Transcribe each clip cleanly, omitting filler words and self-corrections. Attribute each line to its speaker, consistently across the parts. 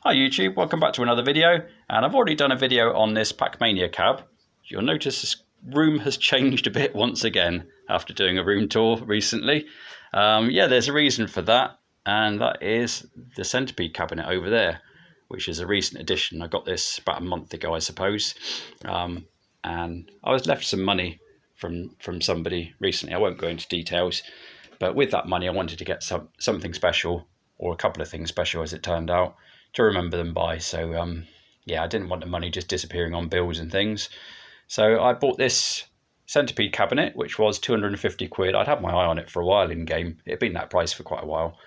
Speaker 1: Hi YouTube, welcome back to another video, and I've already done a video on this Pacmania cab. You'll notice this room has changed a bit once again after doing a room tour recently. Yeah, there's a reason for that, and that is the Centepede cabinet over there, which is a recent addition. I got this about a month ago, I suppose, and I was left some money from somebody recently. I won't go into details, but with that money I wanted to get something special, or a couple of things special as it turned out, to remember them by. So yeah, I didn't want the money just disappearing on bills and things. So I bought this Centepede cabinet, which was 250 quid. I'd had my eye on it for a while in game. It had been that price for quite a while,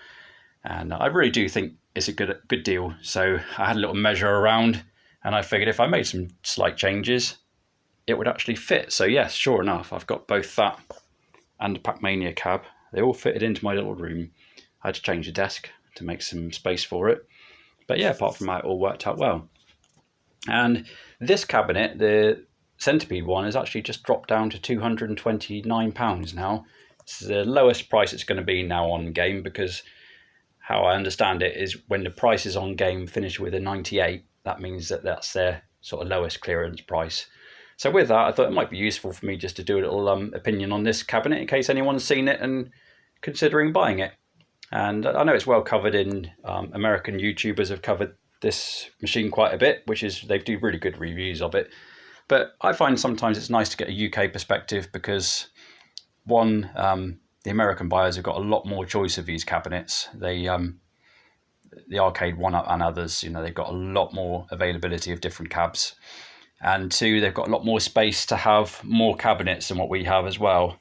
Speaker 1: and I really do think it's a good deal. So I had a little measure around, and I figured if I made some slight changes, it would actually fit. So yes, sure enough, I've got both that and the Pacmania cab. They all fitted into my little room. I had to change the desk to make some space for it. But yeah, apart from that, it all worked out well. And this cabinet, the Centepede one, has actually just dropped down to £229 now. It's the lowest price it's going to be now on game, because how I understand it is when the prices on game finish with a 98, that means that that's their sort of lowest clearance price. So with that, I thought it might be useful for me just to do a little opinion on this cabinet in case anyone's seen it and considering buying it. And I know it's well covered in American YouTubers have covered this machine quite a bit, which is they do really good reviews of it. But I find sometimes it's nice to get a UK perspective, because one, the American buyers have got a lot more choice of these cabinets. They the Arcade1up and others, you know, they've got a lot more availability of different cabs. And two, they've got a lot more space to have more cabinets than what we have as well.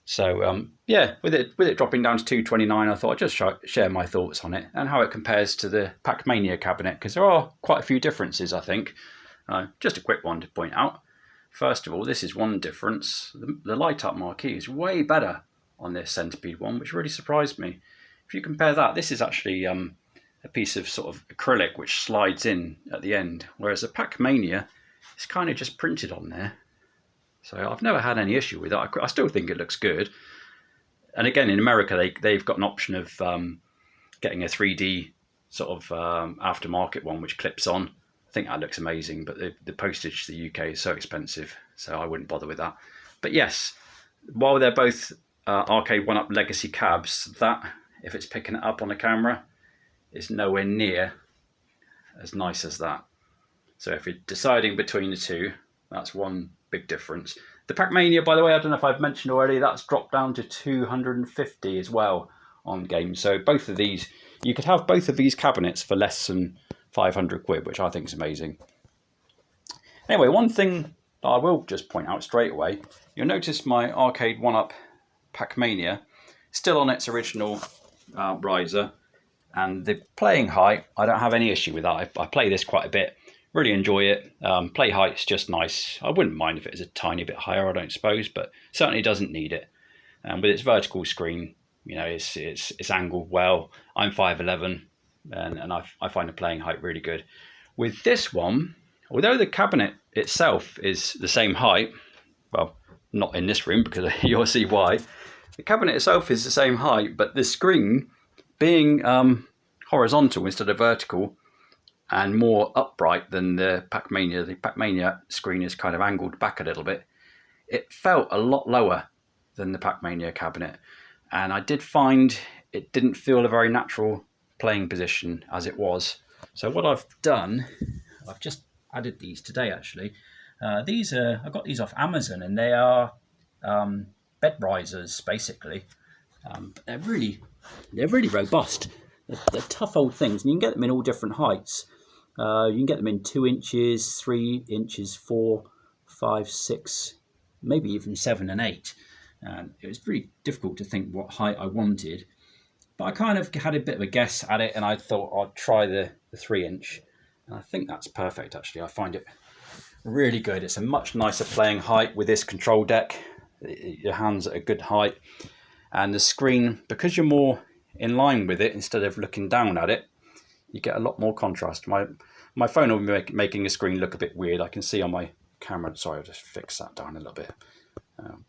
Speaker 1: So yeah, with it dropping down to $229, I thought I'd just share my thoughts on it and how it compares to the Pacmania cabinet, because there are quite a few differences, I think. Just a quick one to point out. First of all, this is one difference. The light-up marquee is way better on this Centepede one, which really surprised me. If you compare that, this is actually a piece of sort of acrylic which slides in at the end, whereas the Pacmania, it's kind of just printed on there. So I've never had any issue with it. I still think it looks good. And again, in America, they've got an option of getting a 3D sort of aftermarket one which clips on. I think that looks amazing, but the postage to the UK is so expensive, so I wouldn't bother with that. But yes, while they're both Arcade1up Legacy cabs, that, if it's picking it up on a camera, is nowhere near as nice as that. So if you're deciding between the two, that's one big difference. The Pacmania, by the way, I don't know if I've mentioned already, that's dropped down to 250 as well on game. So both of these, you could have both of these cabinets for less than 500 quid, which I think is amazing. Anyway, one thing that I will just point out straight away, you'll notice my Arcade1up Pacmania still on its original riser, and the playing height, I don't have any issue with that. I play this quite a bit. Really enjoy it. Play height's just nice. I wouldn't mind if it was a tiny bit higher, I don't suppose, but certainly doesn't need it. With its vertical screen, you know, it's angled well. I'm 5'11", and I find the playing height really good. With this one, although the cabinet itself is the same height, well, not in this room because you'll see why. The cabinet itself is the same height, but the screen being horizontal instead of vertical, and more upright than the Pacmania. The Pacmania screen is kind of angled back a little bit. It felt a lot lower than the Pacmania cabinet, and I did find it didn't feel a very natural playing position as it was. So what I've done, I've just added these today actually. I got these off Amazon, and they are bed risers basically. They're really robust. They're tough old things, and you can get them in all different heights. You can get them in 2 inches, 3 inches, 4, 5, 6, maybe even 7 and 8. And it was really difficult to think what height I wanted, but I kind of had a bit of a guess at it, and I thought I'd try the 3 inch. And I think that's perfect actually. I find it really good. It's a much nicer playing height with this control deck. Your hands at a good height, and the screen, because you're more in line with it instead of looking down at it, you get a lot more contrast. My phone will be making the screen look a bit weird. I can see on my camera. Sorry, I'll just fix that down a little bit.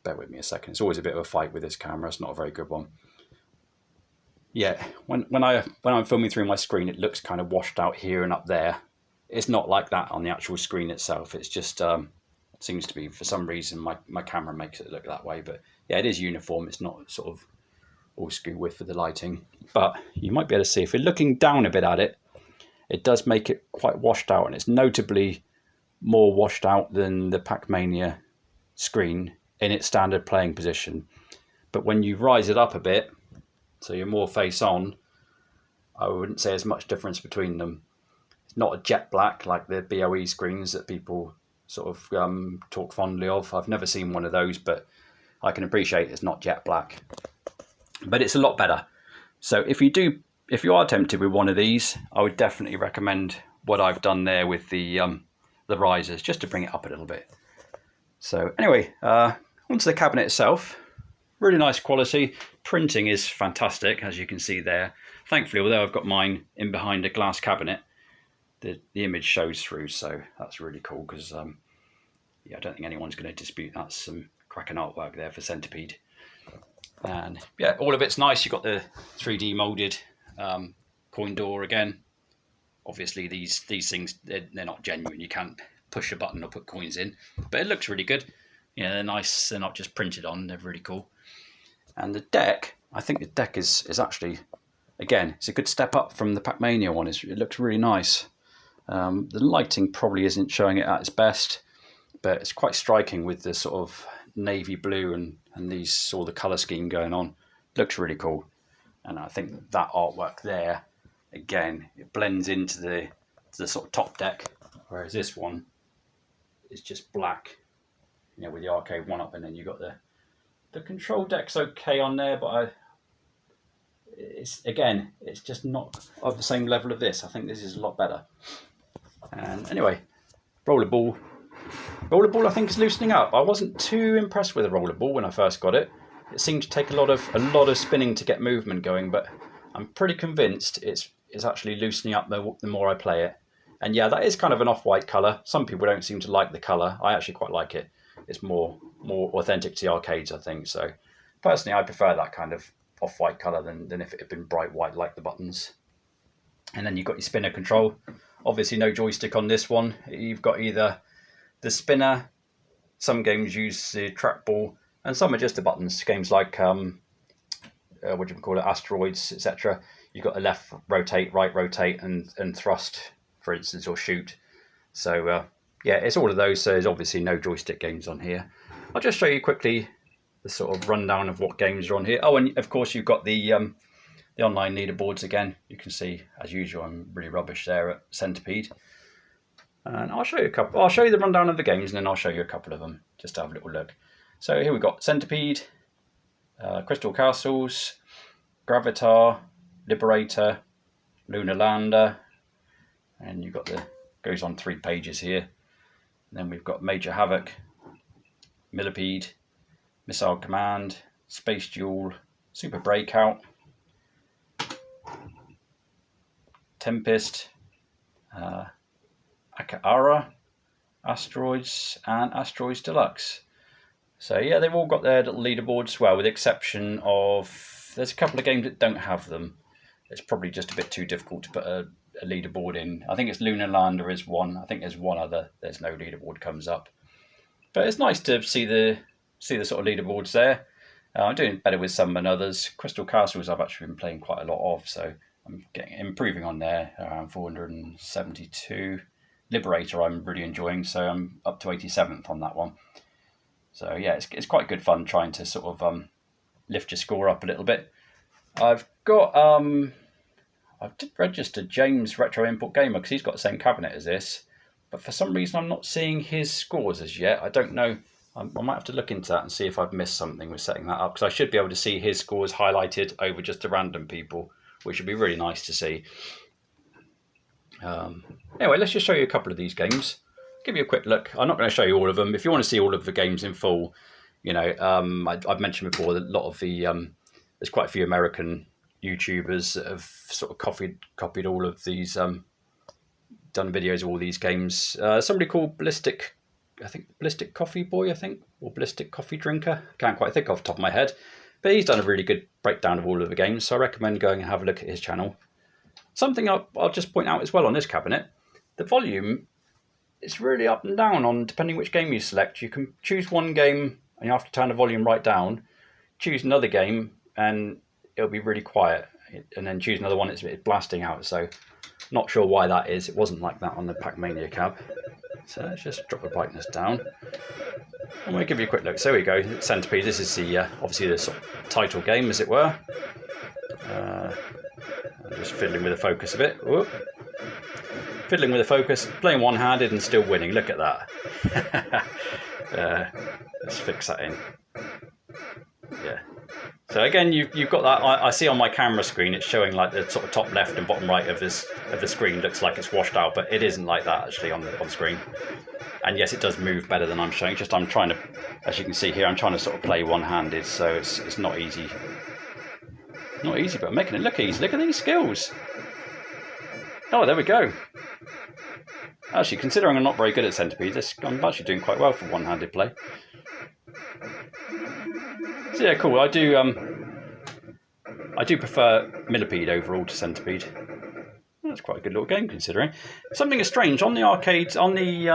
Speaker 1: Bear with me a second. It's always a bit of a fight with this camera. It's not a very good one. yeah, when I'm filming through my screen, it looks kind of washed out here and up there. It's not like that on the actual screen itself. It's just seems to be, for some reason, my camera makes it look that way. But yeah, it is uniform. It's not sort of all skew with for the lighting. But you might be able to see, if you're looking down a bit at it, it does make it quite washed out, and it's notably more washed out than the Pacmania screen in its standard playing position. But when you rise it up a bit, so you're more face on, I wouldn't say there's much difference between them. It's not a jet black like the BOE screens that people sort of talk fondly of. I've never seen one of those, but I can appreciate it's not jet black. But it's a lot better. So if you are tempted with one of these, I would definitely recommend what I've done there with the risers, just to bring it up a little bit. So anyway, onto the cabinet itself. Really nice quality. Printing is fantastic, as you can see there. Thankfully, although I've got mine in behind a glass cabinet, the image shows through, so that's really cool, because yeah, I don't think anyone's going to dispute that's some cracking artwork there for Centepede. And yeah, all of it's nice. You've got the 3D moulded coin door again. Obviously, these things, they're not genuine. You can't push a button or put coins in, but it looks really good. Yeah, they're nice. They're not just printed on. They're really cool. And the deck, I think the deck is actually, again, it's a good step up from the Pacmania one. It looks really nice. The lighting probably isn't showing it at its best, but it's quite striking with the sort of navy blue and these all the colour scheme going on. Looks really cool. And I think that artwork there, again, it blends into the sort of top deck, whereas this one is just black, you know, with the Arcade1up, and then you got the control deck's okay on there, but it's just not of the same level of this. I think this is a lot better. And anyway, rollerball I think is loosening up. I wasn't too impressed with the rollerball when I first got it. It seemed to take a lot of spinning to get movement going, but I'm pretty convinced it's actually loosening up the more I play it. And yeah, that is kind of an off-white colour. Some people don't seem to like the colour. I actually quite like it. It's more authentic to the arcades, I think. So personally, I prefer that kind of off-white colour than if it had been bright white like the buttons. And then you've got your spinner control. Obviously no joystick on this one. You've got either the spinner, some games use the trackball, and some are just the buttons. Games like what do you call it, Asteroids, etc. You've got the left rotate, right rotate, and thrust, for instance, or shoot. So yeah, it's all of those. So there's obviously no joystick games on here. I'll just show you quickly the sort of rundown of what games are on here. Oh, and of course you've got the online leaderboards again. You can see, as usual, I'm really rubbish there at Centepede. And I'll show you a couple. I'll show you the rundown of the games, and then I'll show you a couple of them just to have a little look. So here we've got Centepede, Crystal Castles, Gravitar, Liberator, Lunar Lander, and you've got goes on 3 pages here. And then we've got Major Havoc, Millipede, Missile Command, Space Duel, Super Breakout, Tempest, Akara, Asteroids, and Asteroids Deluxe. So yeah, they've all got their little leaderboards as well, with the exception of, there's a couple of games that don't have them. It's probably just a bit too difficult to put a leaderboard in. I think it's Lunar Lander is one. I think there's one other. There's no leaderboard comes up. But it's nice to see the sort of leaderboards there. I'm doing better with some than others. Crystal Castles I've actually been playing quite a lot of, so I'm improving on there, around 472. Liberator I'm really enjoying, so I'm up to 87th on that one. So yeah, it's quite good fun trying to sort of lift your score up a little bit. I've got I've registered James Retro Import Gamer because he's got the same cabinet as this, but for some reason I'm not seeing his scores as yet. I don't know. I might have to look into that and see if I've missed something with setting that up, because I should be able to see his scores highlighted over just the random people, which would be really nice to see. Anyway, let's just show you a couple of these games. Give you a quick look. I'm not going to show you all of them. If you want to see all of the games in full, you know, I've mentioned before that a lot of the there's quite a few American YouTubers that have sort of copied all of these, done videos of all these games. Somebody called Ballistic Coffee Boy, I think, or Ballistic Coffee Drinker. Can't quite think off the top of my head. But he's done a really good breakdown of all of the games, so I recommend going and have a look at his channel. Something I'll just point out as well on this cabinet, the volume is really up and down on depending which game you select. You can choose one game and you have to turn the volume right down, choose another game and it'll be really quiet, and then choose another one, it's blasting out. So not sure why that is. It wasn't like that on the Pacmania cab. So let's just drop the brightness down. I'm going to give you a quick look. So here we go, Centepede. This is the obviously the sort of title game, as it were. I'm just fiddling with the focus a bit. Whoop. Fiddling with the focus, playing one-handed and still winning. Look at that. Let's fix that in. Yeah. So again, you've got that. I see on my camera screen, it's showing like the sort of top left and bottom right of the screen looks like it's washed out, but it isn't like that actually on the screen. And yes, it does move better than I'm showing. Just I'm trying to, as you can see here, I'm trying to sort of play one-handed, so it's not easy. Not easy, but I'm making it look easy. Look at these skills. Oh, there we go. Actually, considering I'm not very good at Centepede, I'm actually doing quite well for one-handed play. So yeah, cool. I do prefer Millipede overall to Centepede. That's quite a good little game considering. Something is strange on the arcade, on the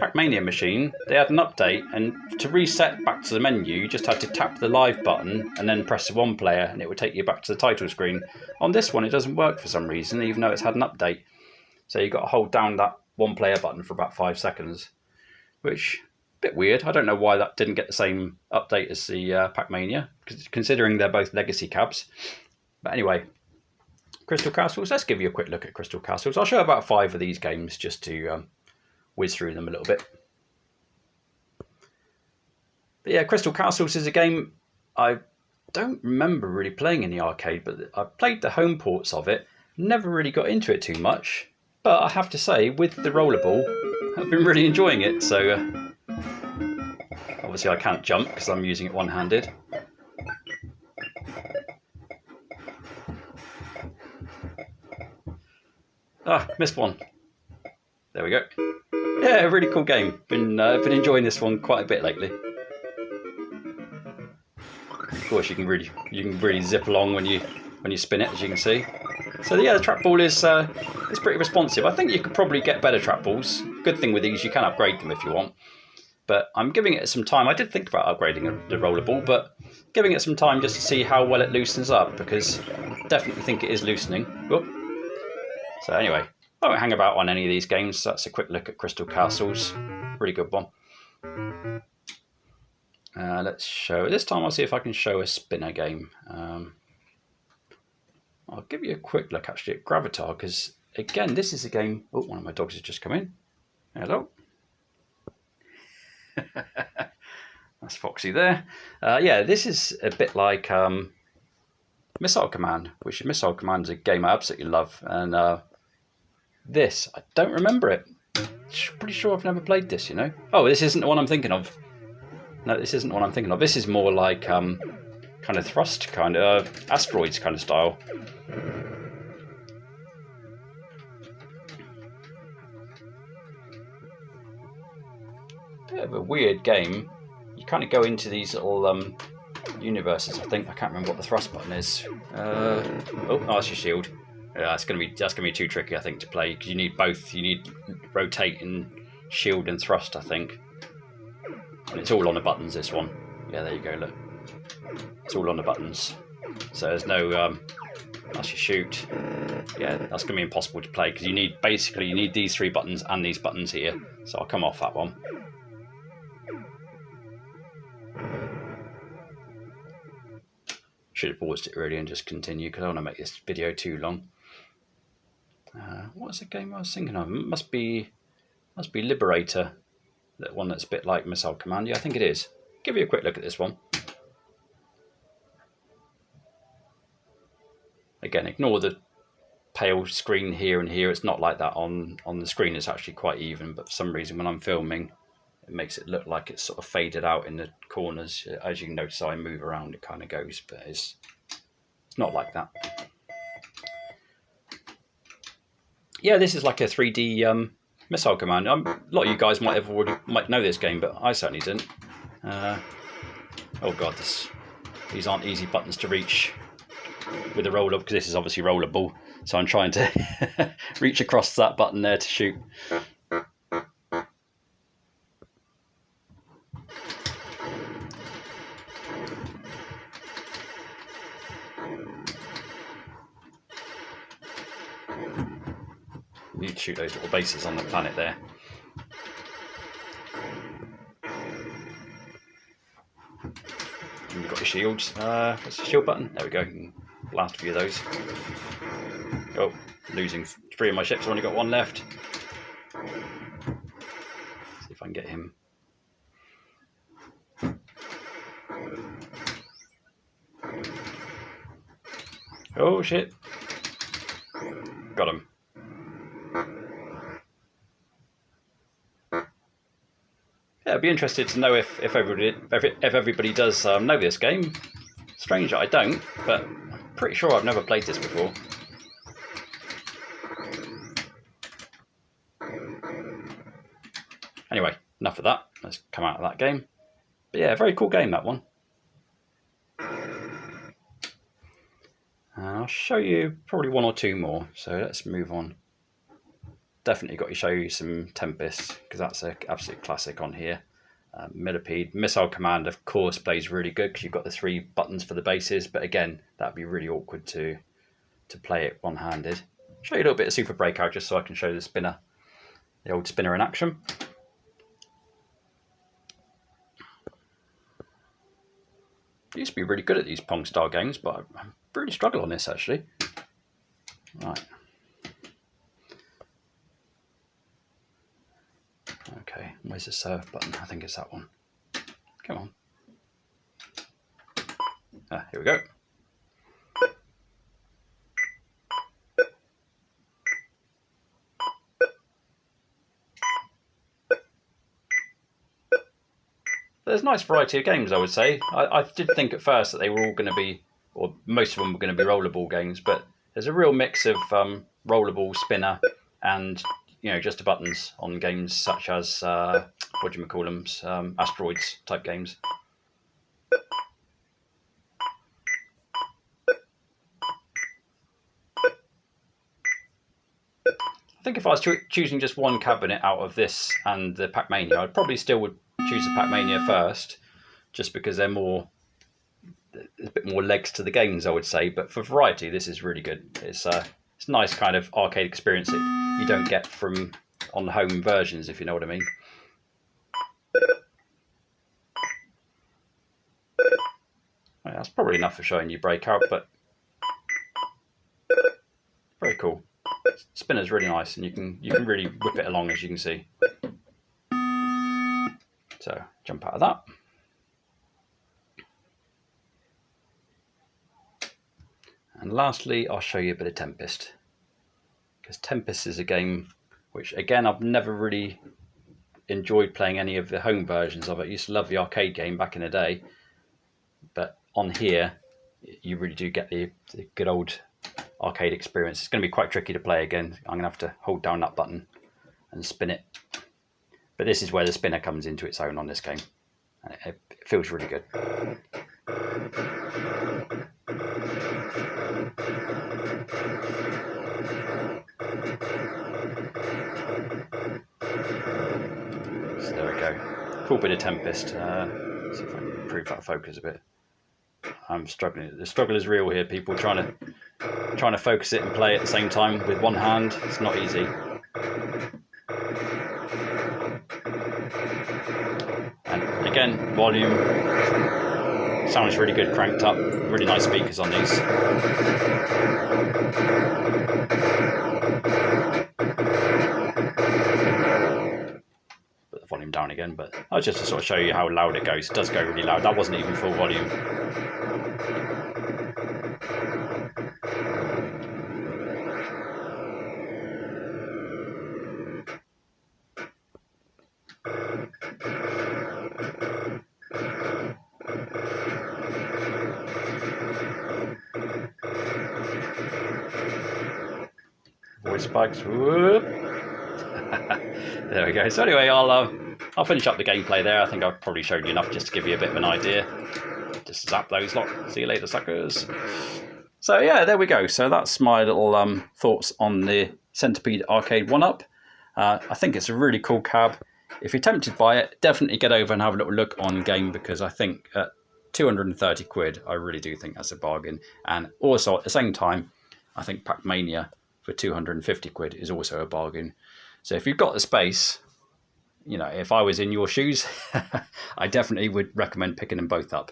Speaker 1: Pacmania machine. They had an update, and to reset back to the menu, you just had to tap the live button and then press the one player, and it would take you back to the title screen. On this one, it doesn't work for some reason, even though it's had an update. So you've got to hold down that one player button for about 5 seconds, which a bit weird. I don't know why that didn't get the same update as the Pacmania, considering they're both legacy cabs. But anyway. Crystal Castles, let's give you a quick look at Crystal Castles. I'll show about 5 of these games just to whiz through them a little bit. But yeah, Crystal Castles is a game I don't remember really playing in the arcade, but I played the home ports of it, never really got into it too much. But I have to say, with the rollerball, I've been really enjoying it. So obviously I can't jump because I'm using it one-handed. Ah, missed one. There we go. Yeah, really cool game. Been enjoying this one quite a bit lately. Of course, you can really zip along when you spin it, as you can see. So yeah, the trackball is pretty responsive. I think you could probably get better trackballs. Good thing with these, you can upgrade them if you want. But I'm giving it some time. I did think about upgrading the rollerball, but giving it some time just to see how well it loosens up, because I definitely think it is loosening. Whoop. So anyway, I won't hang about on any of these games. That's a quick look at Crystal Castles. Really good one. Let's show, this time I'll see if I can show a spinner game. I'll give you a quick look actually at Gravitar, because again, this is a game. Oh, one of my dogs has just come in. Hello. That's Foxy there. Yeah, this is a bit like Missile Command, which Missile Command is a game I absolutely love. And this, I don't remember it. Pretty sure I've never played this, you know. Oh, this isn't the one I'm thinking of. No, this isn't the one I'm thinking of. This is more like kind of thrust, kind of asteroids kind of style. Bit of a weird game. You kind of go into these little universes. I think I can't remember what the thrust button is. Oh, that's your shield. Yeah, that's gonna be too tricky, I think, to play, because you need both. You need rotate and shield and thrust, I think. And it's all on the buttons, this one. Yeah, there you go. Look, it's all on the buttons. So there's no. That's your shoot. Yeah, that's gonna be impossible to play, because you need these 3 buttons and these buttons here. So I'll come off that one. Should have paused it really and just continue, because I don't want to make this video too long. What was the game I was thinking of? It must be Liberator, that one that's a bit like Missile Command. Yeah, I think it is. Give you a quick look at this one. Again, ignore the pale screen here and here. It's not like that on the screen. It's actually quite even, but for some reason when I'm filming, it makes it look like it's sort of faded out in the corners. As you can notice, I move around, it kind of goes, but it's not like that. Yeah, this is like a 3D Missile Command. A lot of you guys might know this game, but I certainly didn't. Oh god, this These aren't easy buttons to reach with a roller, because this is obviously rollable. So I'm trying to reach across that button there to shoot. You need to shoot those little bases on the planet there. And you've got your shields. What's the shield button? There we go. You can blast a few of those. Oh, losing 3 of my ships. I've only got 1 left. See if I can get him. Oh shit! Got him. Yeah, I'd be interested to know if everybody does know this game. Strange that I don't, but I'm pretty sure I've never played this before. Anyway, enough of that. Let's come out of that game. But yeah, very cool game, that one. I'll show you probably 1 or 2 more, so let's move on. Definitely got to show you some Tempest, because that's an absolute classic on here. Millipede, Missile Command, of course, plays really good because you've got the 3 buttons for the bases, but again, that'd be really awkward to play it one-handed. Show you a little bit of Super Breakout just so I can show the spinner, the old spinner in action. I used to be really good at these Pong style games, but I really struggle on this actually. Right. Okay, where's the serve button? I think it's that one. Come on. Ah, here we go. There's a nice variety of games, I would say. I did think at first that they were all going to be, or most of them were going to be rollerball games, but there's a real mix of rollerball, spinner, and just the buttons on games such as what do you call them, asteroids type games. I think if I was choosing just one cabinet out of this and the Pacmania, I probably still would choose the Pacmania first, just because there's a bit more legs to the games, I would say. But for variety, this is really good. It's a nice kind of arcade experience that you don't get from on the home versions, if you know what I mean. Well, that's probably enough for showing you Breakout, but very cool. Spinner's really nice, and you can really whip it along, as you can see. So jump out of that. And lastly, I'll show you a bit of Tempest, because Tempest is a game which, again, I've never really enjoyed playing any of the home versions of it. I used to love the arcade game back in the day, but on here you really do get the good old arcade experience. It's going to be quite tricky to play again. I'm going to have to hold down that button and spin it. But this is where the spinner comes into its own on this game. And it feels really good. So there we go. Cool bit of Tempest. See if I can improve that focus a bit. I'm struggling. The struggle is real here, people. Trying to focus it and play at the same time with one hand. It's not easy. And again, volume sounds really good, cranked up. Really nice speakers on these. Put the volume down again, but that was just to sort of show you how loud it goes. It does go really loud. That wasn't even full volume. Voice spikes. Whoop. There we go. So anyway, I'll finish up the gameplay there. I think I've probably showed you enough just to give you a bit of an idea. Just zap those lot. See you later, suckers. So yeah, there we go. So that's my little thoughts on the Centipede Arcade 1up. I think it's a really cool cab. If you're tempted by it, definitely get over and have a little look on game, because I think at 230 quid, I really do think that's a bargain. And also at the same time, I think Pacmania for 250 quid is also a bargain. So if you've got the space, you know, if I was in your shoes, I definitely would recommend picking them both up.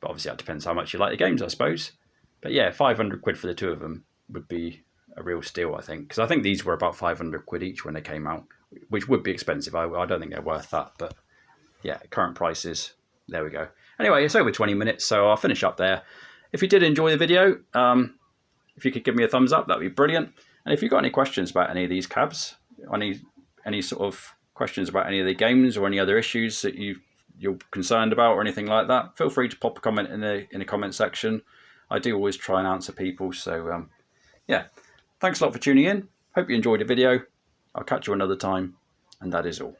Speaker 1: But obviously that depends how much you like the games, I suppose. But yeah, 500 quid for the two of them would be a real steal, I think. Because I think these were about 500 quid each when they came out, which would be expensive. I don't think they're worth that. But yeah, current prices, there we go. Anyway, it's over 20 minutes, so I'll finish up there. If you did enjoy the video, if you could give me a thumbs up, that'd be brilliant. And if you've got any questions about any of these cabs, any sort of questions about any of the games or any other issues that you're concerned about or anything like that, feel free to pop a comment in the comment section. I do always try and answer people. So yeah, thanks a lot for tuning in. Hope you enjoyed the video. I'll catch you another time, and that is all.